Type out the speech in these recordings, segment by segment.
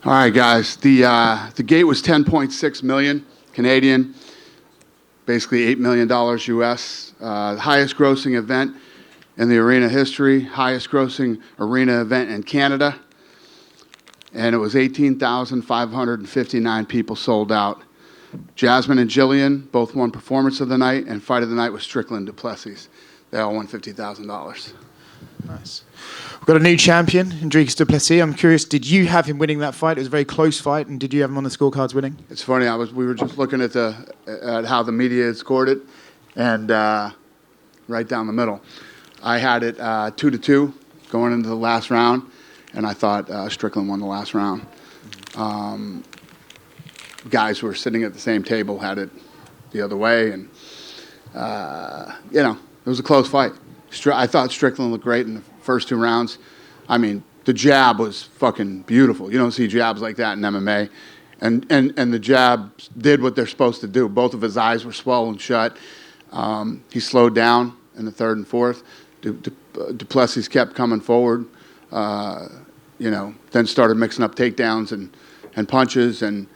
All right, guys. The gate was 10.6 million Canadian, basically $8 million US. Highest grossing event in the arena history, highest grossing arena event in Canada. And it was 18,559 people sold out. Jasmine and Jillian both won Performance of the Night, and Fight of the Night was Strickland Du Plessis. They all won $50,000. Nice. We've got a new champion in Dricus Du Plessis. I'm curious, did you have him winning that fight? It was a very close fight, and did you have him on the scorecards winning? It's funny. We were just looking at how the media had scored it, and right down the middle, I had it 2-2 going into the last round, and I thought Strickland won the last round. Guys who were sitting at the same table had it the other way, and it was a close fight. I thought Strickland looked great in the first 2 rounds. I mean, the jab was fucking beautiful. You don't see jabs like that in MMA. And the jabs did what they're supposed to do. Both of his eyes were swollen shut. He slowed down in the 3rd and 4th. Du Plessis kept coming forward, then started mixing up takedowns and punches. And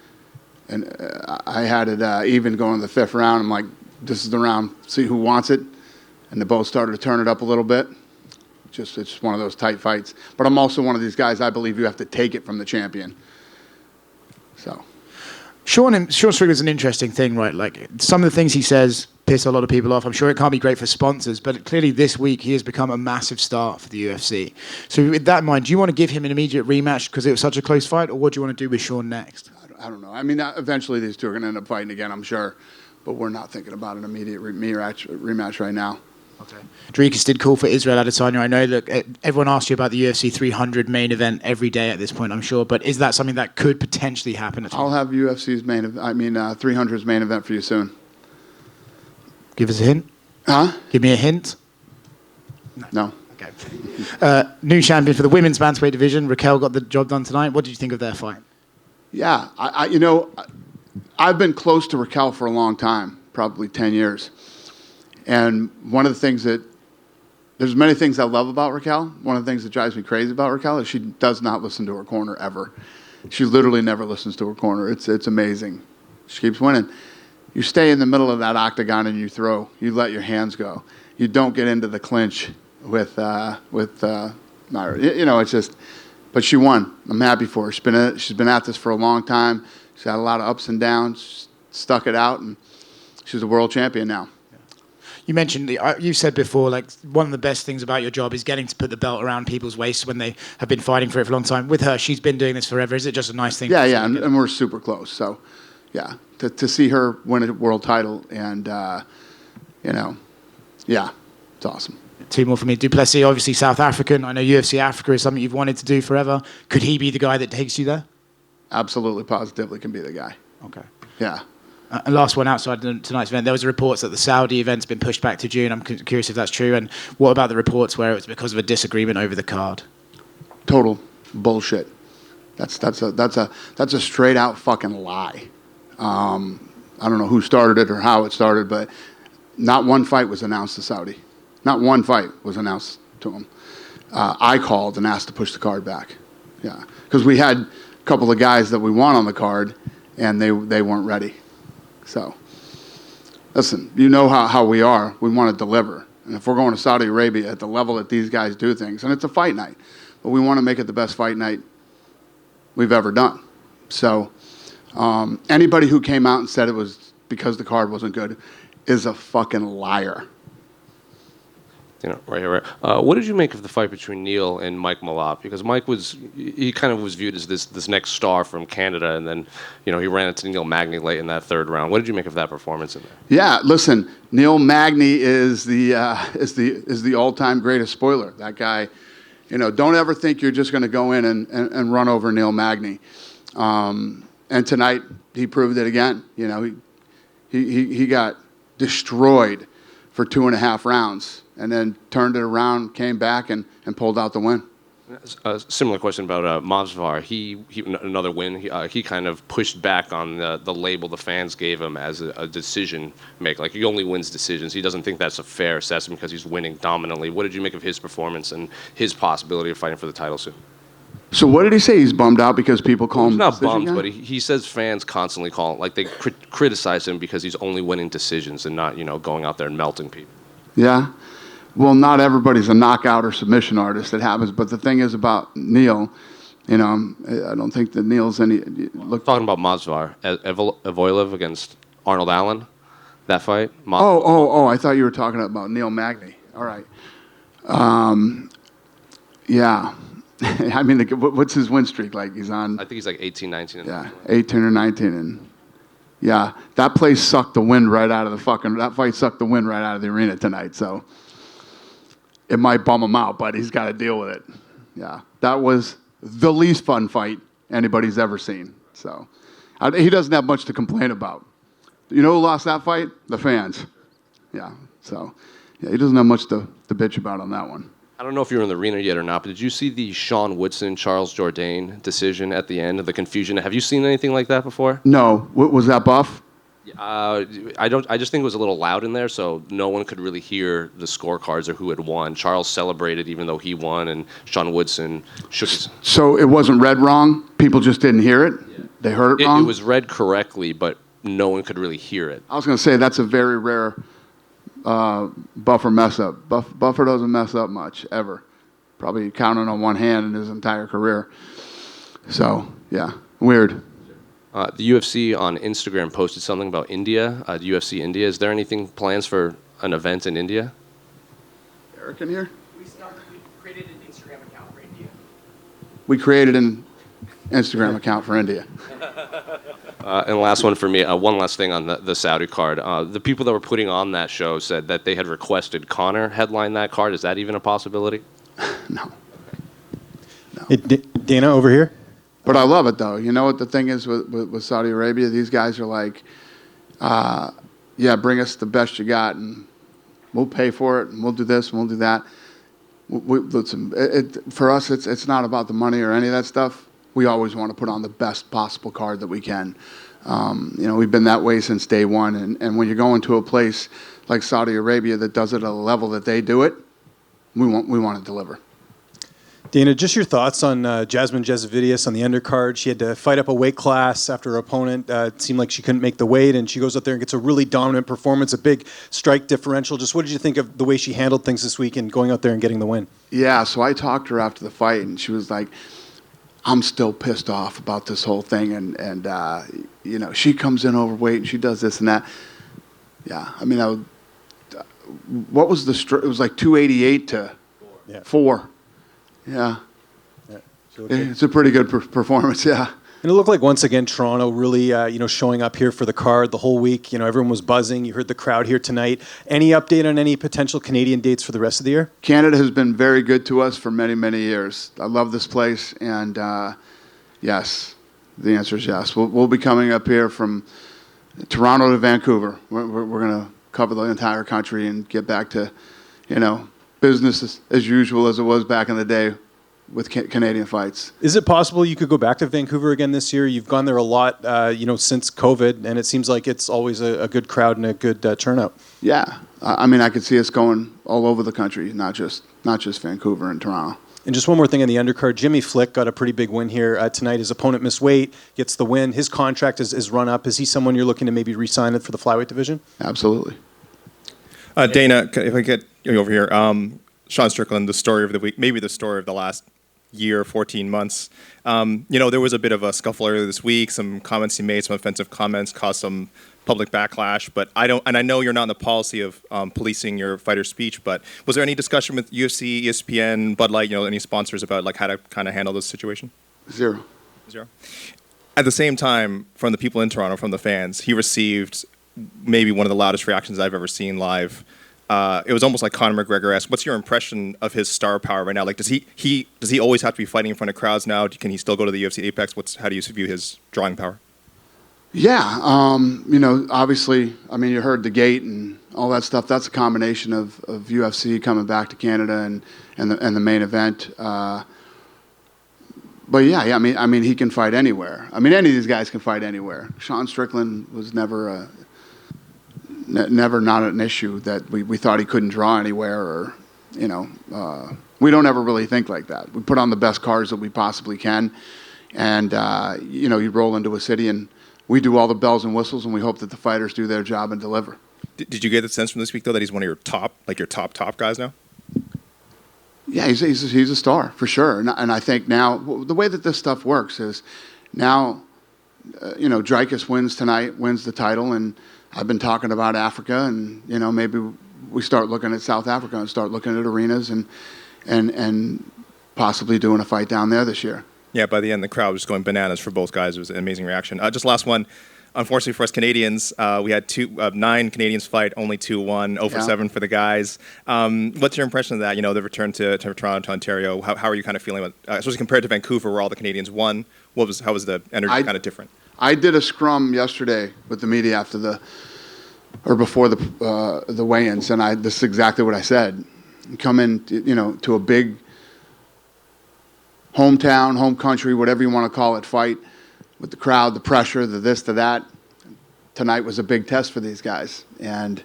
I had it even going to the 5th round. I'm like, this is the round, see who wants it. And they both started to turn it up a little bit. It's one of those tight fights. But I'm also one of these guys, I believe you have to take it from the champion. So. Sean Strickland's an interesting thing, right? Like, some of the things he says piss a lot of people off. I'm sure it can't be great for sponsors, but clearly this week he has become a massive star for the UFC. So with that in mind, do you want to give him an immediate rematch because it was such a close fight, or what do you want to do with Sean next? I don't know. I mean, eventually these two are going to end up fighting again, I'm sure. But we're not thinking about an immediate rematch right now. Okay. Dricus did call for Israel Adesanya. I know that everyone asks you about the UFC 300 main event every day at this point, I'm sure. But is that something that could potentially happen? I'll have UFC's 300's main event for you soon. Give us a hint. Huh? Give me a hint. No. Okay. New champion for the women's bantamweight division. Raquel got the job done tonight. What did you think of their fight? Yeah, I've been close to Raquel for a long time, probably 10 years. And one of the things there's many things I love about Raquel. One of the things that drives me crazy about Raquel is she does not listen to her corner ever. She literally never listens to her corner. It's amazing. She keeps winning. You stay in the middle of that octagon and you throw. You let your hands go. You don't get into the clinch with Mayra. It's just. But she won. I'm happy for her. She's been at this for a long time. She's had a lot of ups and downs. Stuck it out, and she's a world champion now. You mentioned, you said before, like, one of the best things about your job is getting to put the belt around people's waists when they have been fighting for it for a long time. With her, she's been doing this forever. Is it just a nice thing? Yeah, and we're super close. So, yeah, to see her win a world title and, it's awesome. 2 more for me. Du Plessis, obviously South African. I know UFC Africa is something you've wanted to do forever. Could he be the guy that takes you there? Absolutely, positively can be the guy. Okay. Yeah. And last one outside tonight's event, there was reports that the Saudi event's been pushed back to June. I'm curious if that's true. And what about the reports where it was because of a disagreement over the card? Total bullshit. That's a straight out fucking lie. I don't know who started it or how it started, but not one fight was announced to Saudi. Not one fight was announced to him. I called and asked to push the card back. Yeah, because we had a couple of guys that we want on the card, and they weren't ready. So, listen, you know how we are. We want to deliver. And if we're going to Saudi Arabia at the level that these guys do things, and it's a fight night, but we want to make it the best fight night we've ever done. So, anybody who came out and said it was because the card wasn't good is a fucking liar. Right here. What did you make of the fight between Neil and Mike Malott? Because Mike he kind of was viewed as this next star from Canada, and then, he ran into Neil Magny late in that 3rd round. What did you make of that performance in there? Yeah, listen, Neil Magny is the all-time greatest spoiler. That guy, don't ever think you're just going to go in and run over Neil Magny. And tonight he proved it again. He got destroyed for 2.5 rounds. And then turned it around, came back, and pulled out the win. A similar question about Masvidal. He another win. He kind of pushed back on the label the fans gave him as a decision maker. Like, he only wins decisions. He doesn't think that's a fair assessment because he's winning dominantly. What did you make of his performance and his possibility of fighting for the title soon? So what did he say? He's bummed out because people call him. He's not decision bummed, guy? but he says fans constantly call him, like they criticize him because he's only winning decisions and not, going out there and melting people. Yeah. Well, not everybody's a knockout or submission artist. It happens. But the thing is about Neil, I don't think that Neil's any. Talking about Masvidal, Evloev against Arnold Allen, that fight. I thought you were talking about Neil Magny. All right. Yeah. I mean, what's his win streak like? He's on. I think he's like 18, 19. Yeah, 18 or 19, and yeah, that place sucked the wind right out of that fight sucked the wind right out of the arena tonight. So it might bum him out, but he's got to deal with it. Yeah, that was the least fun fight anybody's ever seen. So he doesn't have much to complain about. You know who lost that fight? The fans. Yeah. So yeah, he doesn't have much to bitch about on that one. I don't know if you were in the arena yet or not, but did you see the Sean Woodson, Charles Jourdain decision at the end of the confusion? Have you seen anything like that before? No. Was that Buff? I just think it was a little loud in there, so no one could really hear the scorecards or who had won. Charles celebrated even though he won, and Sean Woodson shook his... So it wasn't read wrong? People just didn't hear it? Yeah. They heard it wrong? It was read correctly, but no one could really hear it. I was going to say that's a very rare... Buffer mess up. Buffer doesn't mess up much, ever. Probably counting on one hand in his entire career. So, yeah, weird. The UFC on Instagram posted something about India, UFC India. Is there anything plans for an event in India? Eric in here? We created an Instagram account for India. We created an Instagram account for India. And last one for me, one last thing on the Saudi card. The people that were putting on that show said that they had requested Conor headline that card. Is that even a possibility? No. Hey, Dana, over here. But I love it, though. You know what the thing is with Saudi Arabia? These guys are like, bring us the best you got, and we'll pay for it, and we'll do this, and we'll do that. Listen, for us, it's not about the money or any of that stuff. We always want to put on the best possible card that we can. We've been that way since day one. And when you go into a place like Saudi Arabia that does it at a level that they do it, we want to deliver. Dana, just your thoughts on Jasmine Jasvidius on the undercard. She had to fight up a weight class after her opponent. It seemed like she couldn't make the weight, and she goes out there and gets a really dominant performance, a big strike differential. Just what did you think of the way she handled things this week and going out there and getting the win? Yeah, so I talked to her after the fight, and she was like, I'm still pissed off about this whole thing, and she comes in overweight and she does this and that. Yeah, I mean, what was it was like 288 to 4. Yeah. It's a pretty good performance, yeah. And it looked like, once again, Toronto really, showing up here for the card the whole week. Everyone was buzzing. You heard the crowd here tonight. Any update on any potential Canadian dates for the rest of the year? Canada has been very good to us for many, many years. I love this place, and yes, the answer is yes. We'll be coming up here from Toronto to Vancouver. We're going to cover the entire country and get back to, business as usual as it was back in the day with Canadian fights. Is it possible you could go back to Vancouver again this year? You've gone there a lot, since COVID, and it seems like it's always a good crowd and a good turnout. Yeah, I mean, I could see us going all over the country, not just Vancouver and Toronto. And just one more thing on the undercard. Jimmy Flick got a pretty big win here tonight. His opponent missed weight, gets the win. His contract is run up. Is he someone you're looking to maybe re-sign it for the flyweight division? Absolutely. Dana, if I get you over here, Sean Strickland, the story of the week, maybe the story of the last year, 14 months. There was a bit of a scuffle earlier this week. Some comments he made, some offensive comments, caused some public backlash. But I know you're not in the policy of policing your fighter's speech. But was there any discussion with UFC, ESPN, Bud Light, any sponsors about like how to kind of handle this situation? Zero. At the same time, from the people in Toronto, from the fans, he received maybe one of the loudest reactions I've ever seen live. It was almost like Conor McGregor asked, "What's your impression of his star power right now? Like, does he always have to be fighting in front of crowds now? Can he still go to the UFC Apex? How do you view his drawing power?" Yeah, obviously, I mean, you heard the gate and all that stuff. That's a combination of UFC coming back to Canada and the main event. But yeah, I mean, he can fight anywhere. I mean, any of these guys can fight anywhere. Sean Strickland was never not an issue that we thought he couldn't draw anywhere, or we don't ever really think like that. We put on the best cards that we possibly can, and you roll into a city and we do all the bells and whistles, and we hope that the fighters do their job and deliver. Did you get the sense from this week though that he's one of your top guys now? Yeah, he's a star for sure, and I think now the way that this stuff works is now, Dricus wins tonight, wins the title, and I've been talking about Africa, and maybe we start looking at South Africa and start looking at arenas and possibly doing a fight down there this year. Yeah, by the end, the crowd was going bananas for both guys. It was an amazing reaction. Just last one. Unfortunately for us Canadians, we had 9 Canadians fight, only 2 won, 0 for 7 for the guys. What's your impression of that? The return to Toronto, to Ontario. How are you kind of feeling about, especially compared to Vancouver, where all the Canadians won? How was the energy kind of different? I did a scrum yesterday with the media before the weigh-ins, and this is exactly what I said. You come in, to a big hometown, home country, whatever you want to call it, fight with the crowd, the pressure, the this, the that. Tonight was a big test for these guys, and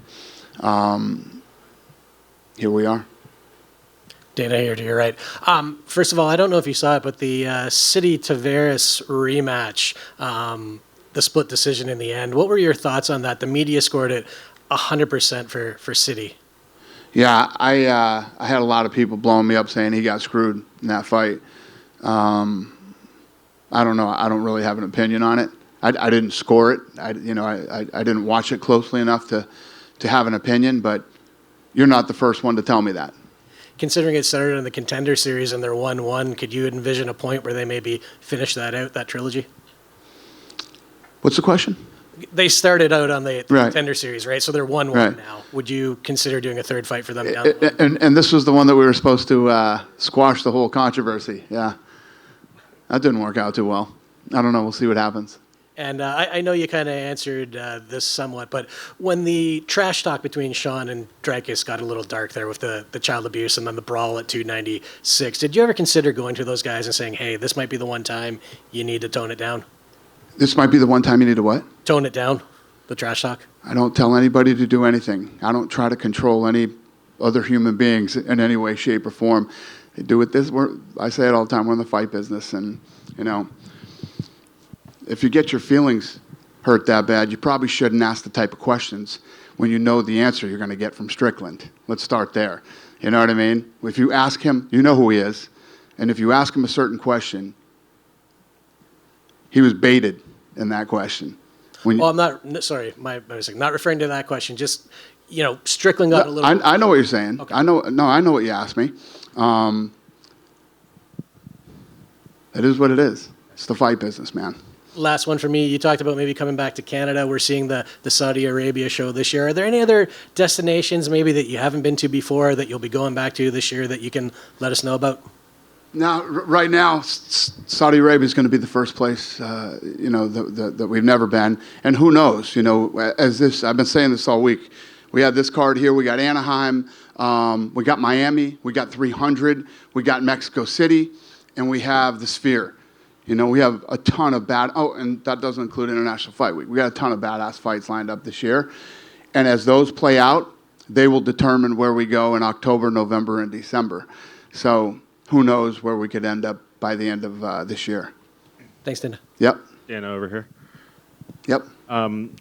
here we are. Dana here to your right. First of all, I don't know if you saw it, but the City Tavares rematch, the split decision in the end. What were your thoughts on that? The media scored it 100% for City. Yeah, I had a lot of people blowing me up saying he got screwed in that fight. I don't know. I don't really have an opinion on it. I didn't score it. I didn't watch it closely enough to have an opinion. But you're not the first one to tell me that. Considering it started in the Contender Series and they're 1-1, could you envision a point where they maybe finish that trilogy? What's the question? They started out on the Right. Contender Series, right? So they're 1-1 Right. now. Would you consider doing a third fight for them down the line? And this was the one that we were supposed to squash the whole controversy. Yeah. That didn't work out too well. I don't know. We'll see what happens. And I know you kind of answered this somewhat, but when the trash talk between Sean and Dricus got a little dark there with the child abuse and then the brawl at 296, did you ever consider going to those guys and saying, hey, this might be the one time you need to tone it down? This might be the one time you need to what? Tone it down, the trash talk? I don't tell anybody to do anything. I don't try to control any other human beings in any way, shape, or form. They do it I say it all the time, we're in the fight business, and, if you get your feelings hurt that bad, you probably shouldn't ask the type of questions when you know the answer you're going to get from Strickland. Let's start there. You know what I mean? If you ask him, you know who he is, and if you ask him a certain question, he was baited in that question. I'm not, sorry, my mistake. Not referring to that question, just, Strickland got a little... I know what you're saying. Okay. I know what you asked me. It is what it is. It's the fight business, man. Last one for me. You talked about maybe coming back to Canada. We're seeing the Saudi Arabia show this year. Are there any other destinations maybe that you haven't been to before that you'll be going back to this year that you can let us know about? Now, right now, Saudi Arabia is going to be the first place, that we've never been. And who knows, I've been saying this all week. We had this card here. We got Anaheim. We got Miami. We got 300. We got Mexico City. And we have the Sphere. We have a ton of and that doesn't include International Fight Week. We got a ton of badass fights lined up this year. And as those play out, they will determine where we go in October, November, and December. So who knows where we could end up by the end of this year. Thanks, Dana. Yep. Dana over here. Yep.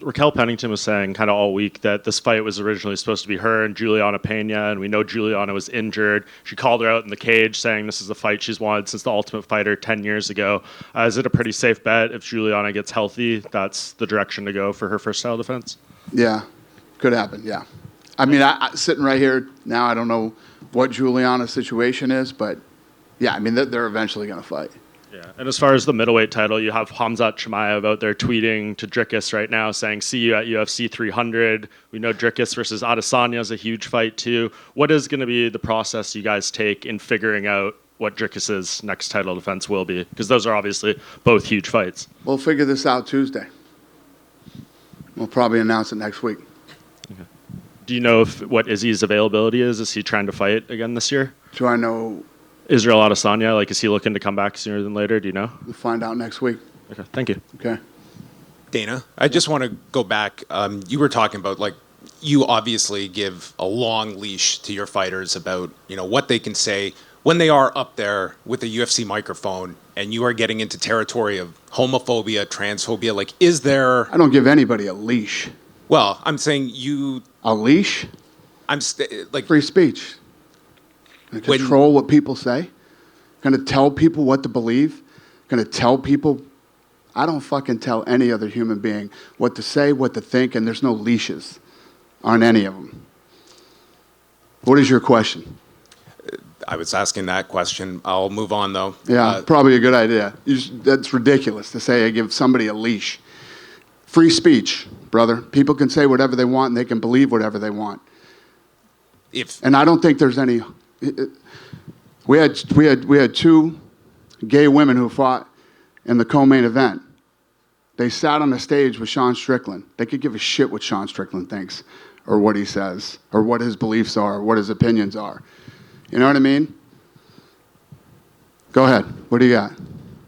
Raquel Pennington was saying kind of all week that this fight was originally supposed to be her and Juliana Pena, and we know Juliana was injured. She called her out in the cage saying this is a fight she's wanted since The Ultimate Fighter 10 years ago. Is it a pretty safe bet if Juliana gets healthy, that's the direction to go for her first title defense? Yeah, could happen, yeah. I mean, I sitting right here now, I don't know what Juliana's situation is, but yeah, I mean, they're eventually going to fight. Yeah, and as far as the middleweight title, you have Khamzat Chimaev out there tweeting to Dricus right now saying, see you at UFC 300. We know Dricus versus Adesanya is a huge fight too. What is going to be the process you guys take in figuring out what Dricus's next title defense will be? Because those are obviously both huge fights. We'll figure this out Tuesday. We'll probably announce it next week. Okay. Do you know what Izzy's availability is? Is he trying to fight again this year? Do I know? Israel Adesanya, is he looking to come back sooner than later? Do you know? We'll find out next week. Okay, thank you. Okay. Dana, I just want to go back. You were talking about you obviously give a long leash to your fighters about, what they can say when they are up there with a UFC microphone and you are getting into territory of homophobia, transphobia. Like, is there... I don't give anybody a leash. Well, I'm saying you... A leash? like... Free speech. I control what people say. Going to tell people what to believe. Going to tell people... I don't fucking tell any other human being what to say, what to think, and there's no leashes on any of them. What is your question? I was asking that question. I'll move on, though. Yeah, probably a good idea. That's ridiculous to say I give somebody a leash. Free speech, brother. People can say whatever they want, and they can believe whatever they want. And I don't think there's any... We had two gay women who fought in the co-main event. They sat on the stage with Sean Strickland. They could give a shit what Sean Strickland thinks or what he says or what his beliefs are or what his opinions are. You know what I mean? Go ahead. What do you got?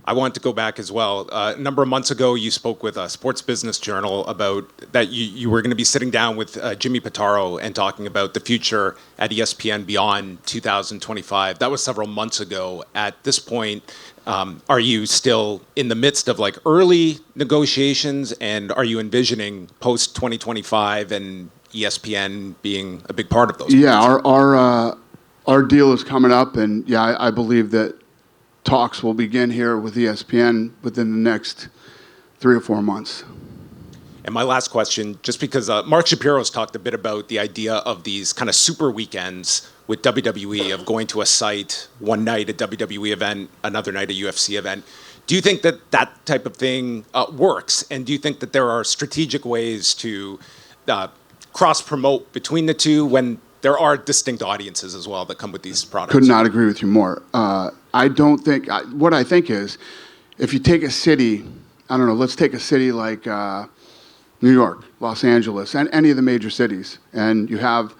I want to go back as well. A number of months ago, you spoke with a Sports Business Journal about that you were going to be sitting down with Jimmy Pitaro and talking about the future at ESPN beyond 2025. That was several months ago. At this point, are you still in the midst of like early negotiations, and are you envisioning post 2025 and ESPN being a big part of those? Yeah, our deal is coming up, and yeah, I believe that talks will begin here with ESPN within the next 3 or 4 months. And my last question, just because Mark Shapiro's talked a bit about the idea of these kind of super weekends with WWE, of going to a site one night, a WWE event, another night, a UFC event. Do you think that that type of thing works? And do you think that there are strategic ways to cross-promote between the two when there are distinct audiences as well that come with these products? Could not agree with you more. I don't think, what I think is, if you take a city, I don't know, let's take a city like New York, Los Angeles, and any of the major cities, and you have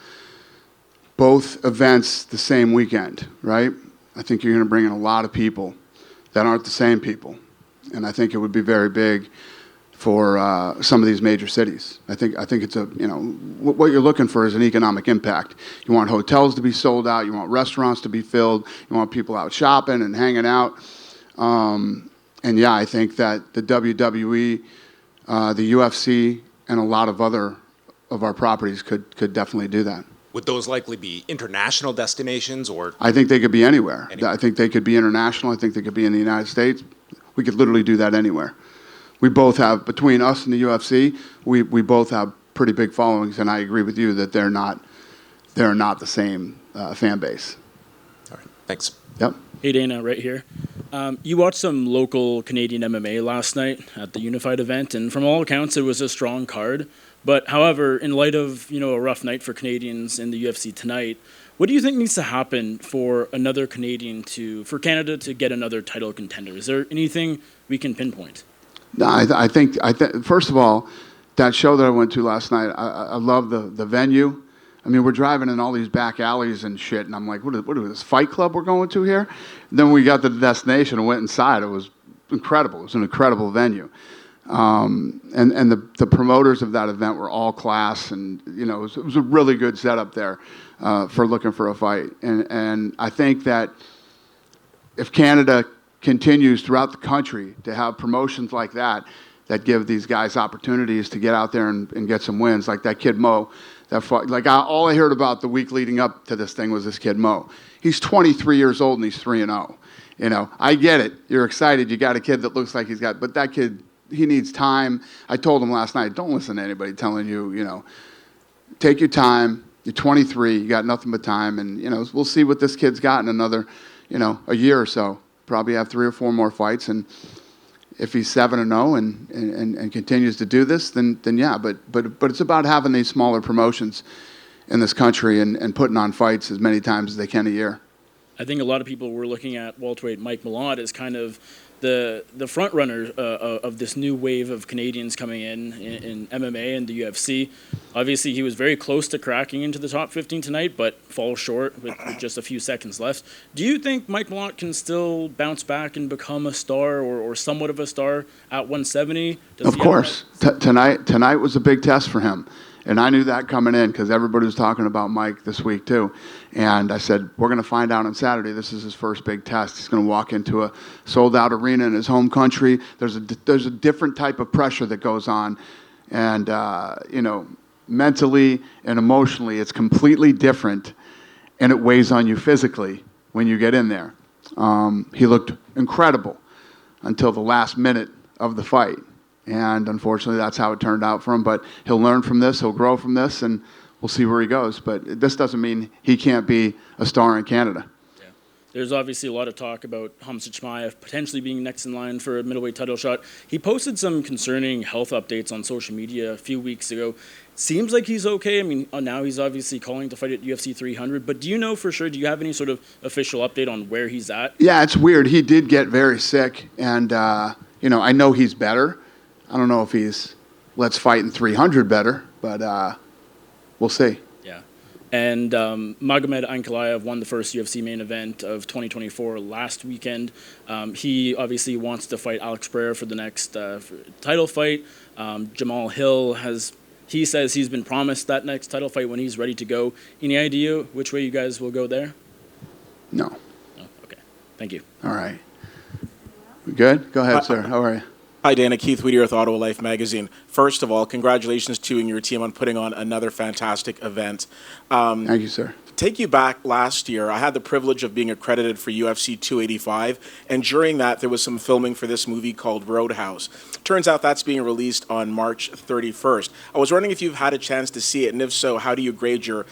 both events the same weekend, right? I think you're going to bring in a lot of people that aren't the same people. And I think it would be very big for some of these major cities. I think it's what you're looking for is an economic impact. You want hotels to be sold out. You want restaurants to be filled. You want people out shopping and hanging out. And yeah, I think that the WWE, the UFC, and a lot of other of our properties could definitely do that. Would those likely be international destinations, or? I think they could be anywhere. I think they could be international. I think they could be in the United States. We could literally do that anywhere. We both have, between us and the UFC, we both have pretty big followings, and I agree with you that they're not the same fan base. All right, thanks. Yep. Hey Dana, right here. You watched some local Canadian MMA last night at the Unified event, and from all accounts, it was a strong card. But however, in light of a rough night for Canadians in the UFC tonight, what do you think needs to happen for another Canadian for Canada to get another title contender? Is there anything we can pinpoint? No, I think first of all, that show that I went to last night, I love the venue. I mean, we're driving in all these back alleys and shit, and I'm like, what is this fight club we're going to here? And then we got to the destination and went inside. It was incredible. It was an incredible venue. And the promoters of that event were all class, and it was a really good setup there for looking for a fight. And I think that if Canada continues throughout the country to have promotions like that give these guys opportunities to get out there and get some wins, like that kid Mo, that fought, all I heard about the week leading up to this thing was this kid Mo. He's 23 years old and he's 3-0. I get it. You're excited. You got a kid that looks like but that kid, he needs time. I told him last night, don't listen to anybody telling you, take your time. You're 23. You got nothing but time. And, we'll see what this kid's got in another, a year or so. Probably have 3 or 4 more fights. And if he's 7-0 and continues to do this, then yeah. But it's about having these smaller promotions in this country and putting on fights as many times as they can a year. I think a lot of people were looking at welterweight Mike Malott as kind of the front runner of this new wave of Canadians coming in MMA and the UFC. Obviously, he was very close to cracking into the top 15 tonight, but falls short with just a few seconds left. Do you think Mike Malott can still bounce back and become a star or somewhat of a star at 170? Of course. Tonight was a big test for him. And I knew that coming in because everybody was talking about Mike this week too. And I said, we're going to find out on Saturday. This is his first big test. He's going to walk into a sold-out arena in his home country. There's a different type of pressure that goes on. And, mentally and emotionally, it's completely different. And it weighs on you physically when you get in there. He looked incredible until the last minute of the fight. And unfortunately, that's how it turned out for him. But he'll learn from this, he'll grow from this, and we'll see where he goes. But this doesn't mean he can't be a star in Canada. Yeah. There's obviously a lot of talk about Khamzat Chimaev potentially being next in line for a middleweight title shot. He posted some concerning health updates on social media a few weeks ago. Seems like he's okay. I mean, now he's obviously calling to fight at UFC 300. But do you know for sure, do you have any sort of official update on where he's at? Yeah, it's weird. He did get very sick. And, I know he's better. I don't know if he's let's fight in 300 better, but we'll see. Yeah. And Magomed Ankalaev won the first UFC main event of 2024 last weekend. He obviously wants to fight Alex Pereira for the next title fight. Jamal Hill he says he's been promised that next title fight when he's ready to go. Any idea which way you guys will go there? No. Oh, okay. Thank you. All right. We good? Go ahead, sir. How are you? Hi, Dana. Keith Whittier with Ottawa Life Magazine. First of all, congratulations to you and your team on putting on another fantastic event. Thank you, sir. Take you back last year, I had the privilege of being accredited for UFC 285, and during that, there was some filming for this movie called Roadhouse. Turns out that's being released on March 31st. I was wondering if you've had a chance to see it, and if so, how do you grade your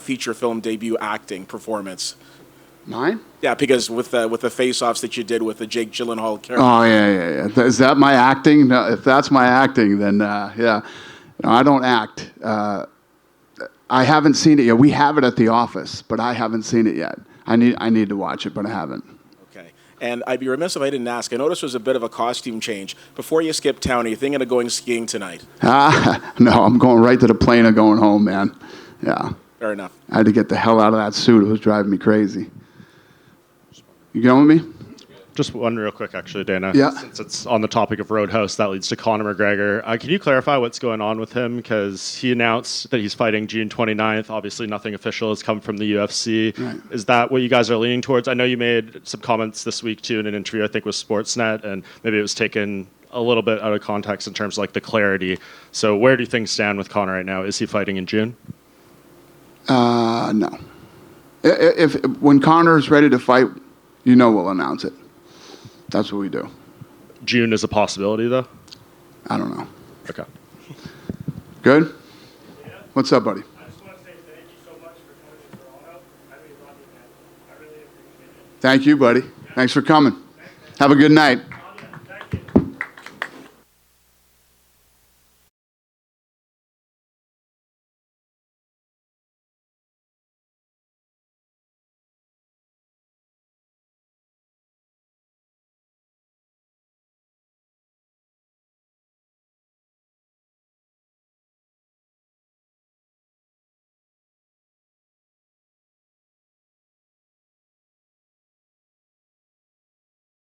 feature film debut acting performance? Mine? Yeah, because with the face-offs that you did with the Jake Gyllenhaal character. Oh, yeah. Is that my acting? No, if that's my acting, then, yeah. No, I don't act. I haven't seen it yet. We have it at the office, but I haven't seen it yet. I need to watch it, but I haven't. Okay. And I'd be remiss if I didn't ask. I noticed there was a bit of a costume change. Before you skip town, are you thinking of going skiing tonight? No, I'm going right to the plane and going home, man. Yeah. Fair enough. I had to get the hell out of that suit. It was driving me crazy. You going with me? Just one real quick, actually, Dana. Yeah. Since it's on the topic of Roadhouse, that leads to Conor McGregor. Can you clarify what's going on with him? Because he announced that he's fighting June 29th. Obviously, nothing official has come from the UFC. Right. Is that what you guys are leaning towards? I know you made some comments this week, too, in an interview, I think, with Sportsnet, and maybe it was taken a little bit out of context in terms of like the clarity. So where do things stand with Conor right now? Is he fighting in June? No. When Conor's ready to fight, we'll announce it. That's what we do. June is a possibility, though? I don't know. Okay. Good? Yeah. What's up, buddy? I just want to say thank you so much for coming to Toronto. I really love you, man. I really appreciate it. Thank you, buddy. Thanks for coming. Have a good night.